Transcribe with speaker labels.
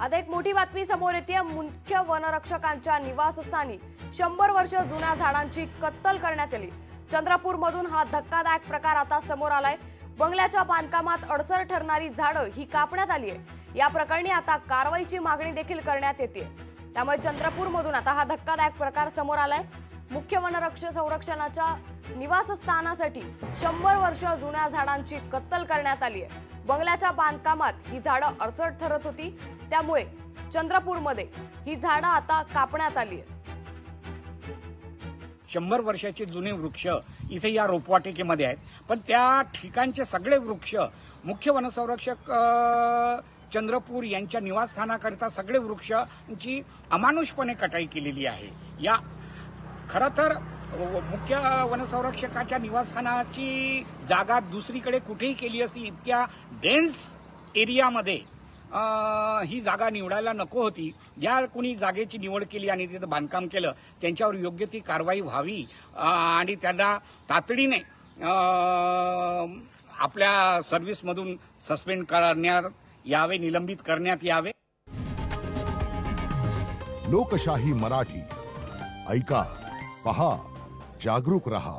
Speaker 1: आता एक मोठी बातमी समोर येते। मुख्य वनरक्षकांच्या निवासस्थानी 100 वर्ष जुन्या झाडांची कत्तल करण्यात आली। चंद्रपूर मधून हा धक्कादायक प्रकार आता समोर आलाय। बंगल्याच्या बांधकामात अडसर ठरणारी झाडं ही कापण्यात आली आहे। या प्रकरणी आता कारवाईची मागणी देखील करण्यात येते। त्यामुळे चंद्रपूर मधून आता हा धक्कादायक प्रकार समोर आलाय। मुख्य वनरक्षक संरक्षणाच्या निवासस्थानासाठी 100 वर्ष जुन्या झाडांची कत्तल करण्यात आली आहे। बंगल्याच्या बांधकामात ही झाडं अडसर ठरत होती, त्यामुळे चंद्रपूरमध्ये ही झाडं आता कापण्यात आली आहे।
Speaker 2: 100 वर्षाचे जुने वृक्ष इथे या रोपवाटिकेमध्ये आहेत, पण त्या ठिकाणचे सगळे वृक्ष मुख्य वनसंरक्षक चंद्रपूर यांच्या निवासस्थानाकरिता सगळे वृक्षांची अमानुषपणे कटाई केलेली आहे। या खरं तर मुख्य वनसंरक्षकाच्या निवासस्थानाची जागा दुसरीकडे कुठेही केली असती, इतक्या डेन्स एरियामध्ये ही जागा निवडायला नको होती। ज्या कोणी जागेची निवड केली आणि तिथं बांधकाम केलं त्यांच्यावर योग्य ती कारवाई व्हावी आणि त्यांना तातडीने आपल्या सर्व्हिसमधून सस्पेंड करण्यात यावे, निलंबित करण्यात यावे।
Speaker 3: लोकशाही मराठी ऐका, पहा, जागरूक रहा।